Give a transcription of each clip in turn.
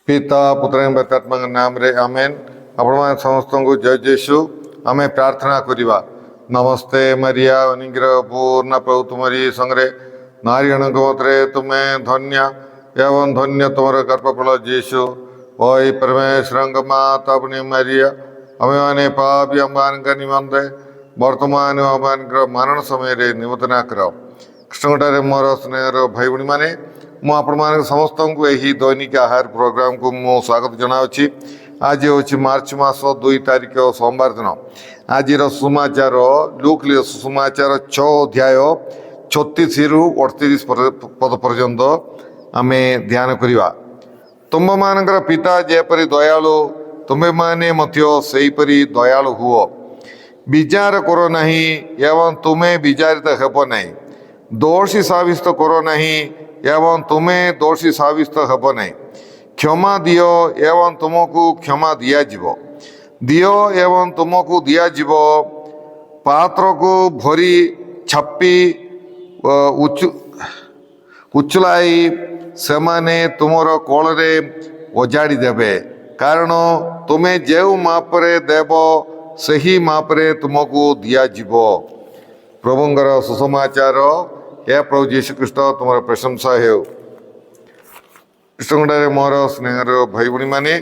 पिता पुत्र पवित्रात्मा नाम रे आमेन। आपण समस्त को जय जेसु आमे प्रार्थना करिबा। नमस्ते मरिया अनुग्रह पूर्ण प्रभु तुमरी संगे नारीगण गोत्रे तुम्हें धन्य एवं धन्य तुमर गर्भफल जेसु। ओई परमेश्वर माता अपनी मरिया अमे माने पापी अम्बान का निमंते वर्तमान अम्बान मरण समय रे निमंत्रणा कर। कृष्णगढ़ मोर स्नेहर भाई भाई मैंने मुझे समस्त को यही दैनिक आहार प्रोग्राम को मु स्वागत जनावि। आज हूँ मार्च मास 2 तारिख सोमवार दिन। आज सुसमाचार लूक सुसमाचार 6 अध्याय 36 रु 38 पद पर्यंत आम ध्यान करवा। तुम मान पिता जेपरी दयालु तुम्हें माने सेहीपरि दयालु हुओ। विचार करो नहीं एवं तुम्हें विचारित हेब नहीं। दोषी साबित करो नहीं एवं तुम्हें दोषी साबित हेब नहीं। क्षमा दियो एवं तुमको क्षमा दियाजिब। दियो एवं तुमको दियाजिब। पात्र को भरी छापी उचलाई सेमाने तुमर कोଳରେ ओजाड़ी देबे। कारण तुम्हें जेउ मापरे देव सही मापरे तुमको दियाजिब। प्रभुंकर सुसमाचार हे प्रभु जीशु ख्रीष्ट तुम प्रशंसा हो। कृष्णगढ़ मोर स्नेहर भाई भाई मैंने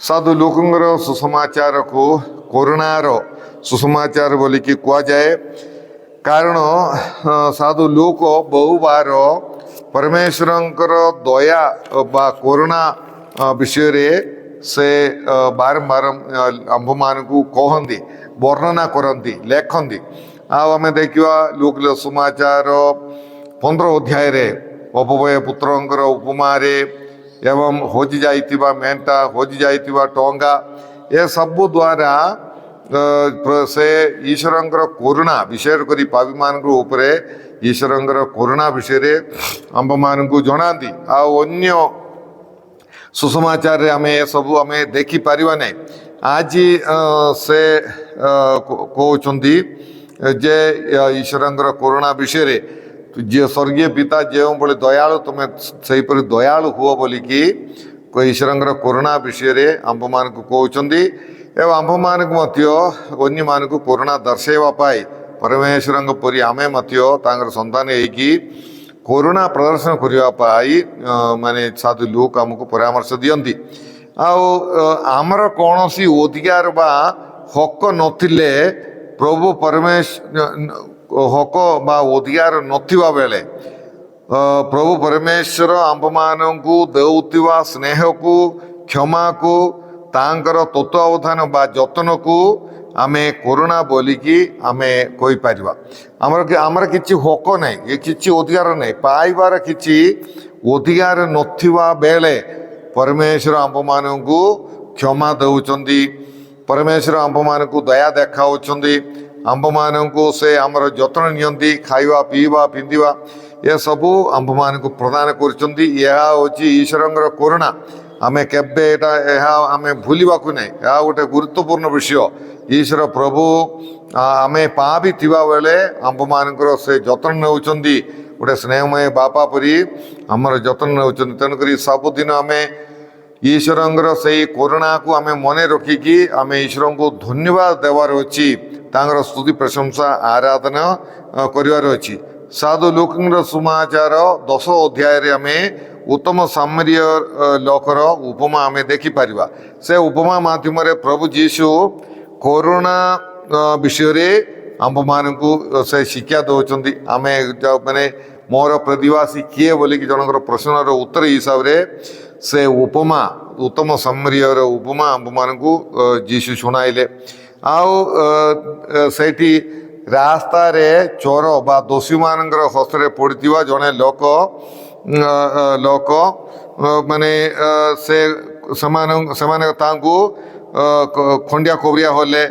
साधु लोकंर सुसमाचार को कोरोनार सुसमाचार बोलिकी कह जाए। कारण साधु लोक बहु बार परमेश्वरंकर दया बा कोरोना विषय रे से बारंबार आंभ मान को कहती वर्णना करती लेखती। आम देखा लूक सुसमाचार 15 अध्याय रे अपव्यय पुत्रंकर उपमा रे एवं हजि जाइतिबा मेंटा हजि जाइतिबा टंगा ए सबु द्वारा से ईश्वरंकर करुणा विषय करी पापी मान उपरे ईश्वरंकर करुणा विषय रे आंभ मान को जनाती। अन्य सुसमाचार आम सबू आम देखी पारिबा नहीं। आज से कहते जे ईश्वरंकर करुणा विषय रे जे स्वर्गीय पिता जो बड़े दयालु तुम्हें सेहीपरि दयालु हुओ बोलिकी ईश्वरंकर करुणा विषय रे आंभ मान को कहते। एवं आंभ मान अन्य मान को करुणा दर्शाइबा पाई परमेश्वर परी आमे संतान होगी करुणा प्रदर्शन करने माने साधु लोक आमको परामर्श दियंती। आमर कौन सी अधिकार बा हक नथिले प्रभु परमेश्वर हक बा अधिकार नथिबा बेले प्रभु परमेश्वर आंभ मानंकु देउतिबा स्नेह को क्षमा को तांकर तत्वावधान बा जतन को आमे करुणा बोलिकी आमे कोई पारिबा। आमर किछि हक नहीं ये किछि अधिकार नहीं पाइबार किछि अधिकार नथिबा बेले परमेश्वर आंभ मानंकु क्षमा दउचंदी। परमेश्वर आंभ मानंकु दया देखाउचंदी। आंभ मानंकु से आमर जतन नियंती खाइबा पीवा पिंदिबा ये सबू आंभ मानंकु प्रदान करचंदी। यह होची ईश्वरंकर करुणा। आमे केबे एहा आमे भूलिबा को नहीं। यह गोटे गुरुत्वपूर्ण विषय। ईश्वर प्रभु आमे पापी थिबा बेले आंभ मानकर से जतन नउचंदी। गोटे स्नेहमय बापा परी आमर जतन नउचंदी। तेणुकरी सबुदिन आमे ईश्वरंकर से करुणा को आमे मने रखिकी आमे ईश्वर को धन्यवाद देवार अच्छी तांगर स्तुति प्रशंसा आराधना करिवार अच्छी। साधु लोकंर सुसमाचार 10 अध्याय रे आमे उत्तम सामरीय लोकर उपमा आमे देखी पारिबा। से उपमा माध्यम रे प्रभु जीशु कोरोना विषय रे आंभ मान को से शिक्षा दौरान आमे माने मोर प्रतिवासी किए बोलिकी जनकर प्रश्नर उत्तर हिसाब रे से उपमा उत्तम सामरीय उपमा आंभ मान को जीशु शुणाइले। सेठी रास्ता रे चोर बा दोषी मानकर हस्तरे पड़िथिबा जने लोक माने से समान तांकु खंडिया कोबरिया होले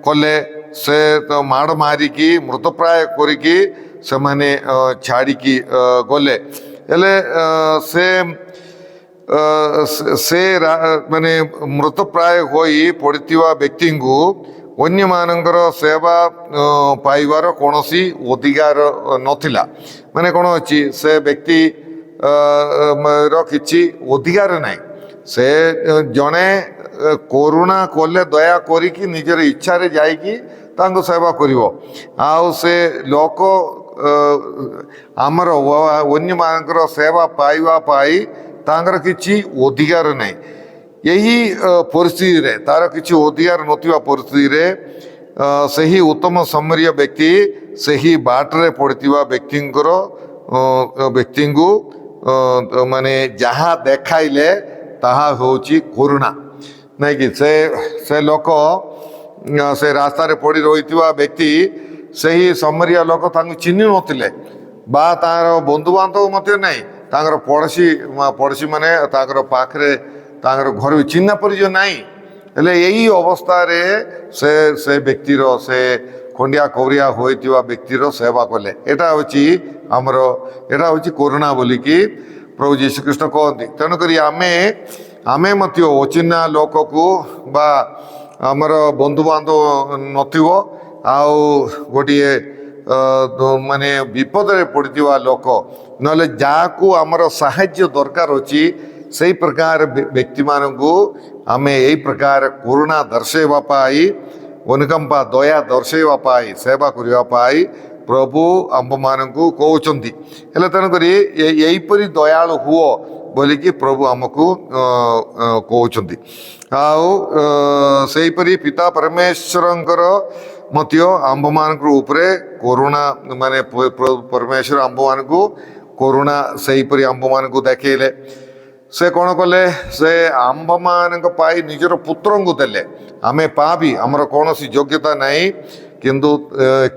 कले से तो माड़ मारिकी मृतप्राय करिकी से माने छाड़िकी गले हेले से माने मृतप्राय होई पड़िथिबा व्यक्ति को अन्य मानकर सेवा पाइबार कौनसी अधिकार नथिला। माने कौन अच्छी से व्यक्ति किछि अधिकार नहीं ସେ ଜଣେ କରୁଣା କଲେ ଦୟା କରିକି ନିଜର ଇଚ୍ଛାରେ ଯାଇକି ତାଙ୍କୁ ସେବା କରିବ। ଆଉ ସେ ଲୋକ ଆମର ଅନ୍ୟମାନଙ୍କର ସେବା ପାଇବା ପାଇଁ ତାଙ୍କର କିଛି ଅଧିକାର ନାହିଁ। ଏହି ପରିସ୍ଥିତିରେ ତାର କିଛି ଅଧିକାର ନଥିବା ପରିସ୍ଥିତିରେ ସେହି ଉତ୍ତମ ସମରୀୟ ବ୍ୟକ୍ତି ସେହି ବାଟରେ ପଡ଼ିଥିବା ବ୍ୟକ୍ତିଙ୍କୁ ମାନେ ଯାହା ଦେଖାଇଲେ ତାହା ହେଉଛି କରୁଣା। ନାଇଁ କି ସେ ଲୋକ ସେ ରାସ୍ତାରେ ପଡ଼ି ରହିଥିବା ବ୍ୟକ୍ତି ସେହି ସମରୀୟ ଲୋକ ତାଙ୍କୁ ଚିହ୍ନି ନଥିଲେ ବା ତାର ବନ୍ଧୁବାନ୍ଧବ ମଧ୍ୟ ନାହିଁ, ତାଙ୍କର ପଡ଼ୋଶୀ ମାନେ ତାଙ୍କର ପାଖରେ ତାଙ୍କର ଘର ଚିହ୍ନା ପରିଚୟ ନାହିଁ। ହେଲେ ଏଇ ଅବସ୍ଥାରେ ସେ ବ୍ୟକ୍ତିର ସେ ଖଣ୍ଡିଆ କବରିଆ ହୋଇଥିବା ବ୍ୟକ୍ତିର ସେବା କଲେ। ଏଟା ହେଉଛି କରୁଣା ବୋଲିକି ପ୍ରଭୁ ଯୀଶୁଖ୍ରୀଷ୍ଟ କହନ୍ତି। ତେଣୁକରି ଆମେ ମଧ୍ୟ ଅଚିହ୍ନା ଲୋକକୁ ବା ଆମର ବନ୍ଧୁବାନ୍ଧବ ନଥିବ ଆଉ ଗୋଟିଏ ମାନେ ବିପଦରେ ପଡ଼ିଥିବା ଲୋକ ନହେଲେ ଯାହାକୁ ଆମର ସାହାଯ୍ୟ ଦରକାର ଅଛି ସେଇ ପ୍ରକାର ବ୍ୟକ୍ତିମାନଙ୍କୁ ଆମେ ଏଇ ପ୍ରକାର କରୁଣା ଦର୍ଶାଇବା ପାଇଁ, ଅନୁକମ୍ପା ଦୟା ଦର୍ଶାଇବା ପାଇଁ, ସେବା କରିବା ପାଇଁ ପ୍ରଭୁ ଆମ୍ଭମାନଙ୍କୁ କହୁଛନ୍ତି। ହେଲେ ତେଣୁକରି ଏଇପରି ଦୟାଳୁ ହୁଅ ବୋଲିକି ପ୍ରଭୁ ଆମକୁ କହୁଛନ୍ତି। ଆଉ ସେହିପରି ପିତା ପରମେଶ୍ୱରଙ୍କର ମଧ୍ୟ ଆମ୍ଭମାନଙ୍କ ଉପରେ କରୁଣା, ମାନେ ପରମେଶ୍ୱର ଆମ୍ଭମାନଙ୍କୁ କରୁଣା ସେହିପରି ଆମ୍ଭମାନଙ୍କୁ ଦେଖେଇଲେ। ସେ କ'ଣ କଲେ? ସେ ଆମ୍ଭମାନଙ୍କ ପାଇଁ ନିଜର ପୁତ୍ରଙ୍କୁ ଦେଲେ। ଆମେ ପାପୀ, ଆମର କୌଣସି ଯୋଗ୍ୟତା ନାହିଁ, କିନ୍ତୁ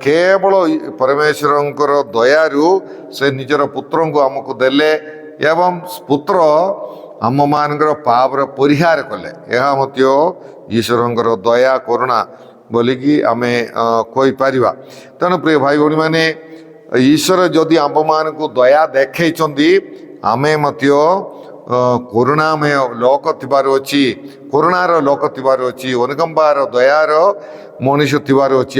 କେବଳ ପରମେଶ୍ୱରଙ୍କର ଦୟାରୁ ସେ ନିଜର ପୁତ୍ରଙ୍କୁ ଆମକୁ ଦେଲେ ଏବଂ ପୁତ୍ର ଆମମାନଙ୍କର ପାପର ପରିହାର କଲେ। ଏହା ମଧ୍ୟ ଈଶ୍ୱରଙ୍କର ଦୟା କରୁଣା ବୋଲିକି ଆମେ କହିପାରିବା। ତେଣୁ ପ୍ରିୟ ଭାଇ ଭଉଣୀମାନେ, ଈଶ୍ୱର ଯଦି ଆମ୍ଭମାନଙ୍କୁ ଦୟା ଦେଖେଇଛନ୍ତି, ଆମେ ମଧ୍ୟ କରୁଣାମୟ ଲୋକ ଥିବାର ଅଛି, କରୁଣାର ଲୋକ ଥିବାର ଅଛି, ଅନୁକମ୍ପାର ଦୟାର ମଣିଷ ଥିବାର ଅଛି।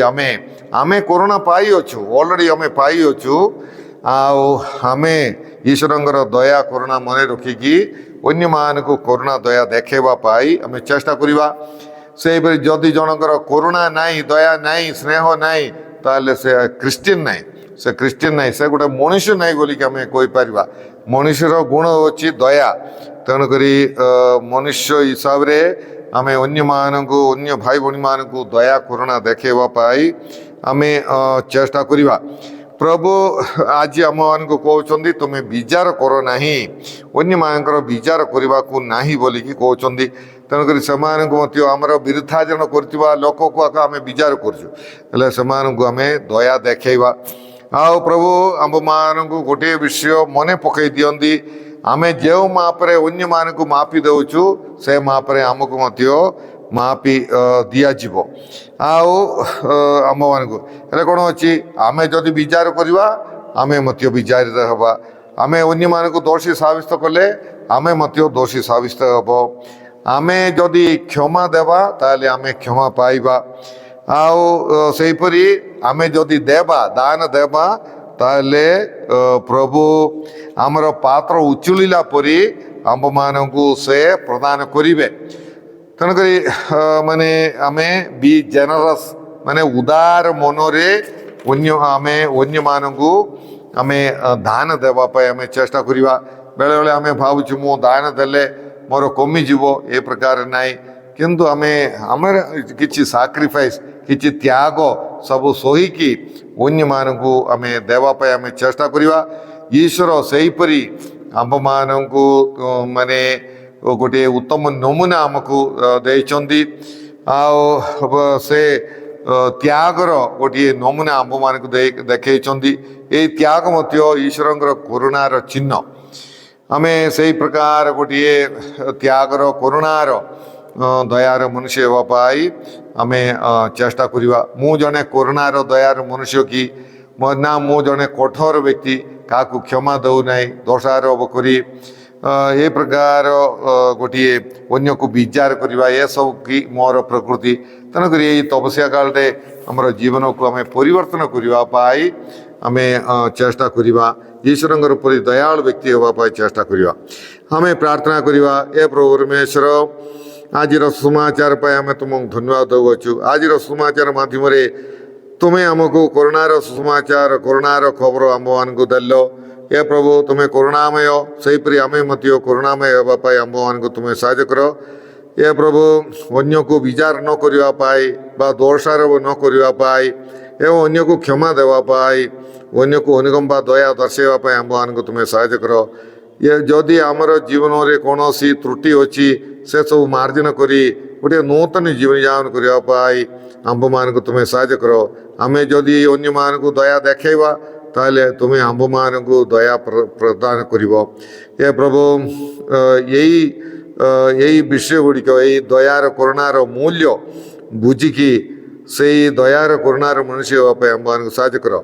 ଆମେ କରୁଣା ପାଇଅଛୁ, ଅଲରେଡ଼ି ଆମେ ପାଇଅଛୁ। ଆଉ ଆମେ ଈଶ୍ୱରଙ୍କର ଦୟା କରୁଣା ମନେ ରଖିକି ଅନ୍ୟମାନଙ୍କୁ କରୁଣା ଦୟା ଦେଖେଇବା ପାଇଁ ଆମେ ଚେଷ୍ଟା କରିବା। ସେହିପରି ଯଦି ଜଣଙ୍କର କରୁଣା ନାହିଁ, ଦୟା ନାହିଁ, ସ୍ନେହ ନାହିଁ, ତାହେଲେ ସେ ଖ୍ରୀଷ୍ଟିଆନ ନାହିଁ, ସେ ଗୋଟେ ମଣିଷ ନାହିଁ ବୋଲିକି ଆମେ କହିପାରିବା। ମଣିଷର ଗୁଣ ହେଉଛି ଦୟା। ତେଣୁକରି ମନୁଷ୍ୟ ହିସାବରେ ଆମେ ଅନ୍ୟ ଭାଇ ଭଉଣୀମାନଙ୍କୁ ଦୟା କରୁଣା ଦେଖେଇବା ପାଇଁ ଆମେ ଚେଷ୍ଟା କରିବା। ପ୍ରଭୁ ଆଜି ଆମମାନଙ୍କୁ କହୁଛନ୍ତି, ତୁମେ ବିଚାର କର ନାହିଁ, ଅନ୍ୟମାନଙ୍କର ବିଚାର କରିବାକୁ ନାହିଁ ବୋଲିକି କହୁଛନ୍ତି। ତେଣୁକରି ସେମାନଙ୍କୁ ମଧ୍ୟ ଆମର ବିରୁଦ୍ଧାଚରଣ କରୁଥିବା ଲୋକକୁ ଆମେ ବିଚାର କରୁଛୁ, ହେଲେ ସେମାନଙ୍କୁ ଆମେ ଦୟା ଦେଖେଇବା। ଆଉ ପ୍ରଭୁ ଆମ୍ଭମାନଙ୍କୁ ଗୋଟିଏ ବିଷୟ ମନେ ପକାଇ ଦିଅନ୍ତି, ଆମେ ଯେଉଁ ମାପରେ ଅନ୍ୟମାନଙ୍କୁ ମାପି ଦେଉଛୁ ସେ ମାପରେ ଆମକୁ ମଧ୍ୟ ମାପି ଦିଆଯିବ। ଆଉ ଆମମାନଙ୍କୁ ହେଲେ କ'ଣ ଅଛି? ଆମେ ଯଦି ବିଚାର କରିବା ଆମେ ମଧ୍ୟ ବିଚାରିତ ହେବା। ଆମେ ଅନ୍ୟମାନଙ୍କୁ ଦୋଷୀ ସାବ୍ୟସ୍ତ କଲେ ଆମେ ମଧ୍ୟ ଦୋଷୀ ସାବ୍ୟସ୍ତ ହେବ। ଆମେ ଯଦି କ୍ଷମା ଦେବା ତାହେଲେ ଆମେ କ୍ଷମା ପାଇବା। ଆଉ ସେହିପରି ଆମେ ଯଦି ଦାନ ଦେବା ତାହେଲେ ପ୍ରଭୁ ଆମର ପାତ୍ର ଉଚୁଳିଲା ପରି ଆମ୍ଭମାନଙ୍କୁ ସେ ପ୍ରଦାନ କରିବେ। ତେଣୁକରି ମାନେ ଆମେ ବି ଜେନରସ୍, ମାନେ ଉଦାର ମନରେ ଆମେ ଅନ୍ୟମାନଙ୍କୁ ଆମେ ଦାନ ଦେବା ପାଇଁ ଆମେ ଚେଷ୍ଟା କରିବା। ବେଳେବେଳେ ଆମେ ଭାବୁଛୁ ମୁଁ ଦାନ ଦେଲେ ମୋର କମିଯିବ, ଏ ପ୍ରକାର ନାହିଁ। କିନ୍ତୁ ଆମର କିଛି ସାକ୍ରିଫାଇସ୍, କିଛି ତ୍ୟାଗ ସବୁ ସହିକି ଅନ୍ୟମାନଙ୍କୁ ଆମେ ଦେବା ପାଇଁ ଆମେ ଚେଷ୍ଟା କରିବା। ଈଶ୍ୱର ସେହିପରି ଆମ୍ଭମାନଙ୍କୁ ମାନେ ଗୋଟିଏ ଉତ୍ତମ ନମୁନା ଆମକୁ ଦେଇଛନ୍ତି। ଆଉ ସେ ତ୍ୟାଗର ଗୋଟିଏ ନମୁନା ଆମ୍ଭମାନଙ୍କୁ ଦେଖେଇଛନ୍ତି। ଏହି ତ୍ୟାଗ ମଧ୍ୟ ଈଶ୍ୱରଙ୍କର କରୁଣାର ଚିହ୍ନ। ଆମେ ସେହି ପ୍ରକାର ଗୋଟିଏ ତ୍ୟାଗର, କରୁଣାର, ଦୟାର ମନୁଷ୍ୟ ହେବା ପାଇଁ ଆମେ ଚେଷ୍ଟା କରିବା। ମୁଁ ଜଣେ କରୁଣାର ଦୟାର ମନୁଷ୍ୟ କି ନା ମୁଁ ଜଣେ କଠୋର ବ୍ୟକ୍ତି, କାହାକୁ କ୍ଷମା ଦେଉନାହିଁ, ଦୋଷାରୋପ କରି ଏ ପ୍ରକାର ଗୋଟିଏ ଅନ୍ୟକୁ ବିଚାର କରିବା, ଏସବୁ କି ମୋର ପ୍ରକୃତି। ତେଣୁକରି ଏଇ ତପସ୍ୟା କାଳରେ ଆମର ଜୀବନକୁ ଆମେ ପରିବର୍ତ୍ତନ କରିବା ପାଇଁ आमे चेष्टा करिबा ईश्वरंकर परि दयालु व्यक्ति होबा पाई चेष्टा करिबा आमे प्रार्थना करिबा ए प्रभु परमेश्वर आज सुमाचार पाई आमे तुमको धन्यवाद दउछु आज सुमाचार माध्यम रे तुम्हें आमको कोरोनार सुसमाचार कोरोनार खबर आम मान को देल ए प्रभु तुम्हें करुणामय सेहीपरि आमे मध्य करुणामय होगा पाई आम मान को तुम्हें साहाय्य कर ए प्रभु अन्य को विचार न करने पाई बा दोषारोप न करने पाई एवं अन्य को क्षमा देवा पाई अन्य को अनुकंपा दया दर्शाइवा आम मान को तुम्हें साहाय्य कर ये जदि आमर जीवन में कौन सी त्रुटि अच्छी से सब मार्जन करी गोटे नूतन जीवन यापन करने आंब मान को तुम्हें साहाय्य कर आमे जदि अन्य मान को दया देखा ताले तुम्हें आंब मान को दया प्रदान कर ए प्रभु यही विषय गुड़िक यही दयार करुणार मूल्य बुझिकी से दयार करुणार मनुष्य होगा आंब मान को साहाय्य कर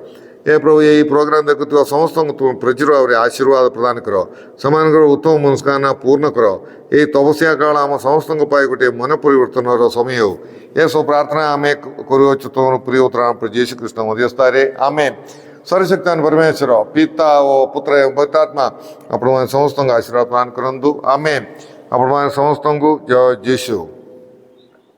ए प्रभु यही प्रोग्राम देखुवा समस्त तुम प्रचुर भाव में आशीर्वाद प्रदान कर सेमानकर उत्तम मनस्कामना पूर्ण कर यही तपस्या काल आम समस्त गोटे मन परिवर्तन समय हो यह सब प्रार्थना आम करुच तुम प्रिय उत्तर यीशु कृष्ण मध्यस्थान आमे सर्वशक्तान परमेश्वर पिता और पुत्र एवं पवित्रात्मा आपण समस्त आशीर्वाद प्रदान करंतु आमे आपण समस्त जय यीशु।